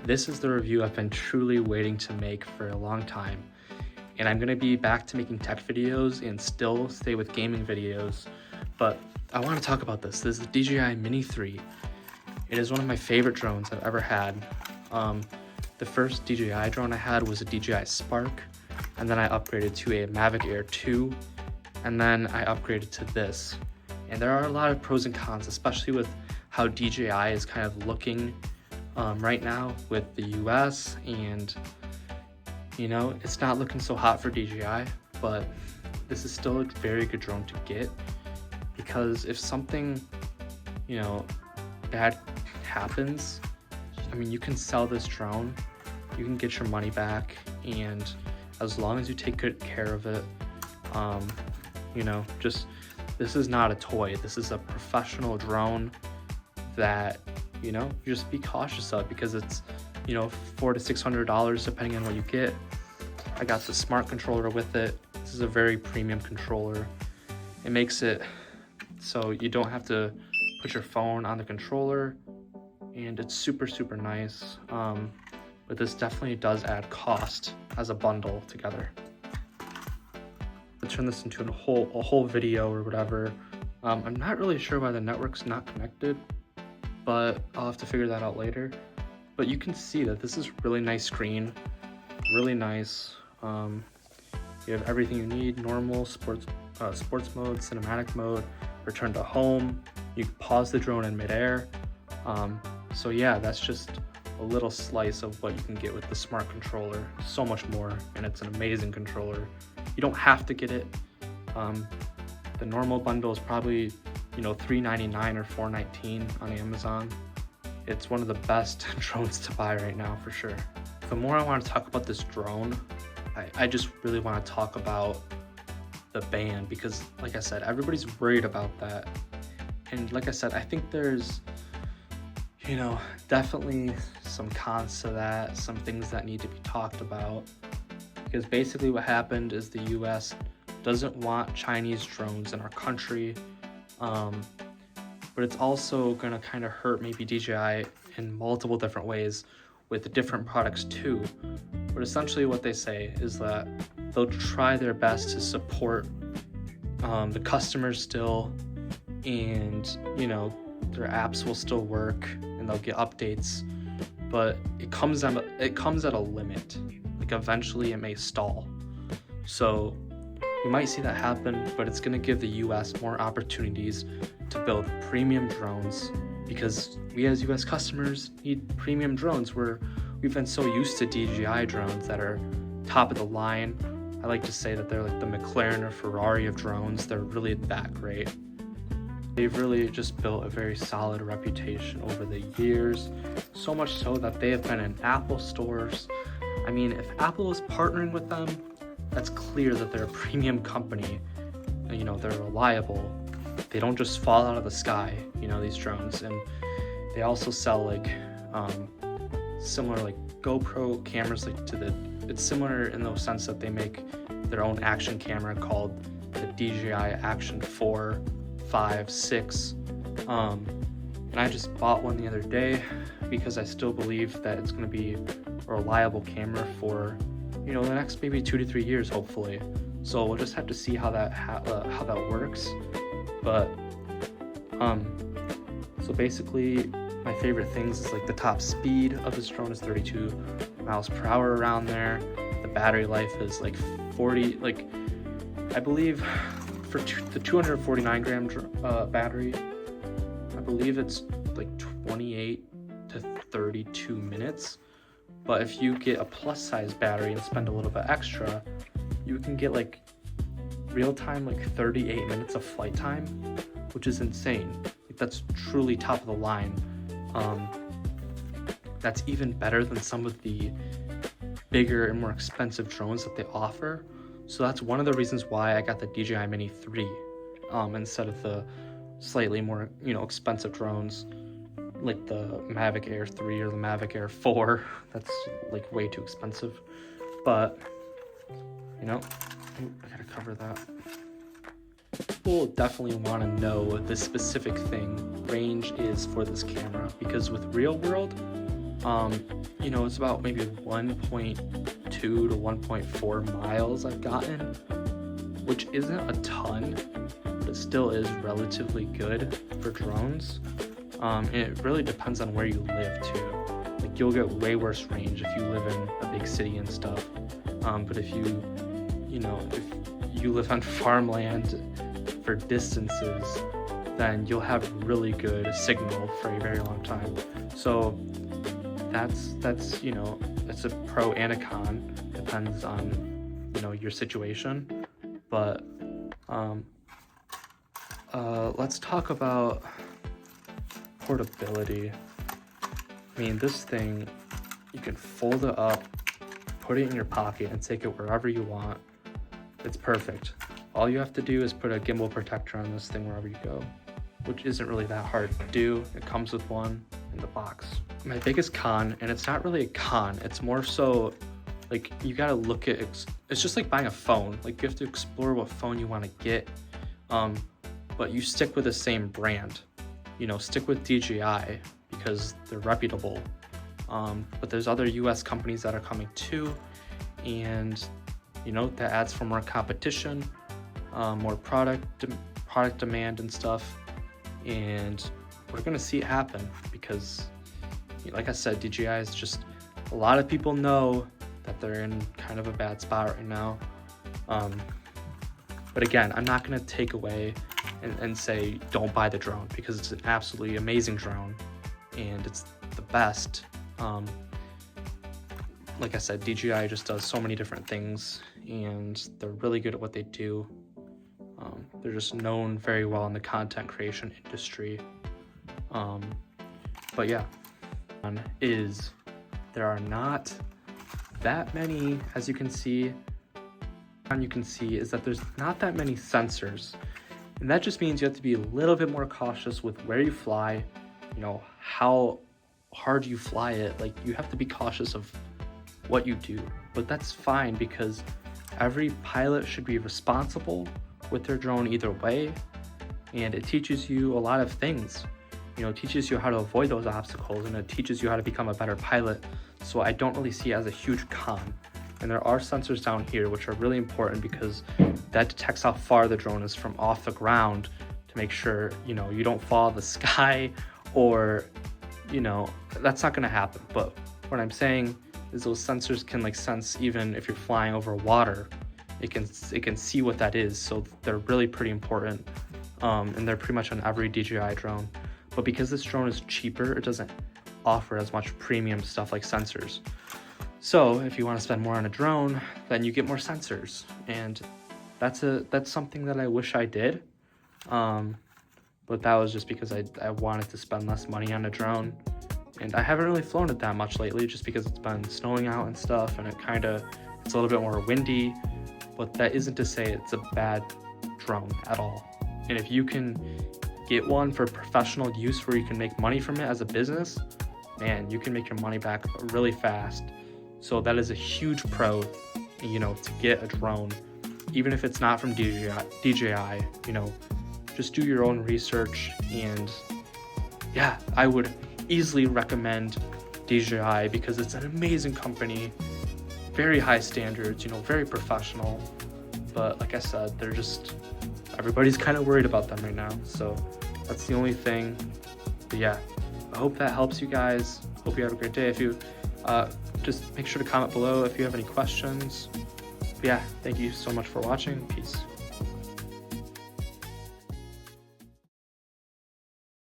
This is the review I've been truly waiting to make for a long time. And I'm gonna be back to making tech videos and still stay with gaming videos. But I wanna talk about this. This is the DJI Mini 3. It is one of my favorite drones I've ever had. The first DJI drone I had was a DJI Spark, and then I upgraded to a Mavic Air 2, and then I upgraded to this. And there are a lot of pros and cons, especially with how DJI is kind of looking right now with the US, and you know, it's not looking so hot for DJI, but this is still a very good drone to get, because if something, you know, bad happens, I mean, you can sell this drone, you can get your money back, and as long as you take good care of it, you know, just, this is not a toy. This is a professional drone that, you know, just be cautious of, because it's, you know, $400 to $600 depending on what you get. I got the smart controller with it. This is a very premium controller. It makes it so you don't have to put your phone on the controller, and it's super nice. But this definitely does add cost as a bundle together. I'll turn this into a whole video or whatever. I'm not really sure why the network's not connected, but I'll have to figure that out later. But you can see that this is really nice screen, really nice. You have everything you need: normal, sports mode, cinematic mode, return to home. You can pause the drone in midair. So yeah, that's just a little slice of what you can get with the smart controller. So much more, and it's an amazing controller. You don't have to get it. The normal bundle is probably, you know, $399 or $419 on Amazon. It's one of the best drones to buy right now for sure. The more I want to talk about this drone, I just really want to talk about the band, because like I said, everybody's worried about that. And like I said, I think there's, you know, definitely some cons to that, some things that need to be talked about. Because basically what happened is the US doesn't want Chinese drones in our country. But it's also gonna kind of hurt maybe DJI in multiple different ways with the different products too. But essentially what they say is that they'll try their best to support the customers still, and you know, their apps will still work and they'll get updates, but it comes at a limit. Like eventually it may stall. So you might see that happen, but it's gonna give the US more opportunities to build premium drones, because we as US customers need premium drones. We've been so used to DJI drones that are top of the line. I like to say that they're like the McLaren or Ferrari of drones. They're really that great. They've really just built a very solid reputation over the years, so much so that they have been in Apple stores. I mean, if Apple is partnering with them, that's clear that they're a premium company. You know, they're reliable. They don't just fall out of the sky, you know, these drones. And they also sell like similar like GoPro cameras, like it's similar in the sense that they make their own action camera called the DJI Action 4, 5, 6. And I just bought one the other day because I still believe that it's going to be a reliable camera for, you know, the next maybe 2 to 3 years, hopefully. So we'll just have to see how that works. But so basically my favorite things is like the top speed of this drone is 32 miles per hour around there. The battery life is like 40, like I believe for the 249 gram battery, I believe it's like 28 to 32 minutes. But if you get a plus size battery and spend a little bit extra, you can get like real time, like 38 minutes of flight time, which is insane. Like, that's truly top of the line. That's even better than some of the bigger and more expensive drones that they offer. So that's one of the reasons why I got the DJI Mini 3 instead of the slightly more, you know, expensive drones like the Mavic Air 3 or the Mavic Air 4. That's like way too expensive. But, you know, I gotta cover that. People definitely want to know the specific thing range is for this camera, because with real world, You know, it's about maybe 1.2 to 1.4 miles I've gotten, which isn't a ton, but it still is relatively good for drones. And it really depends on where you live too. Like, you'll get way worse range if you live in a big city and stuff. But if you live on farmland for distances, then you'll have really good signal for a very long time. So that's you know, it's a pro and a con, depends on, you know, your situation. But let's talk about portability. I mean, this thing, you can fold it up, put it in your pocket, and take it wherever you want. It's perfect. All you have to do is put a gimbal protector on this thing wherever you go, which isn't really that hard to do. It comes with one in the box. My biggest con, and it's not really a con, it's more so like, you gotta look at, it's just like buying a phone. Like, you have to explore what phone you want to get, but you stick with the same brand. You know, stick with DJI because they're reputable. But there's other US companies that are coming too, and you know, that adds for more competition, more product demand and stuff. And we're gonna see it happen because, like I said, DJI is just, a lot of people know that they're in kind of a bad spot right now. But again, I'm not gonna take away and say don't buy the drone, because it's an absolutely amazing drone and it's the best. Like I said, DJI just does so many different things and they're really good at what they do. They're just known very well in the content creation industry. But yeah, there are not that many, as you can see, is that there's not that many sensors. And that just means you have to be a little bit more cautious with where you fly, you know, how hard you fly it. Like, you have to be cautious of what you do, but that's fine because every pilot should be responsible with their drone either way. And it teaches you a lot of things. You know, it teaches you how to avoid those obstacles, and it teaches you how to become a better pilot. So I don't really see it as a huge con. And there are sensors down here which are really important because that detects how far the drone is from off the ground to make sure, you know, you don't fall out of the sky, or, you know, that's not going to happen. But what I'm saying is those sensors can like sense even if you're flying over water. It can see what that is. So they're really pretty important, and they're pretty much on every DJI drone. But because this drone is cheaper, it doesn't offer as much premium stuff like sensors. So if you want to spend more on a drone, then you get more sensors, and that's something that I wish I did. But that was just because I wanted to spend less money on a drone, and I haven't really flown it that much lately just because it's been snowing out and stuff, and it's a little bit more windy. But that isn't to say it's a bad drone at all. And if you can get one for professional use where you can make money from it as a business, man, you can make your money back really fast. So that is a huge pro, you know, to get a drone, even if it's not from DJI, you know, just do your own research. And yeah, I would easily recommend DJI because it's an amazing company, very high standards, you know, very professional. But like I said, everybody's kind of worried about them right now. So that's the only thing. But yeah, I hope that helps you guys. Hope you have a great day. If you just make sure to comment below if you have any questions. But yeah, thank you so much for watching. Peace.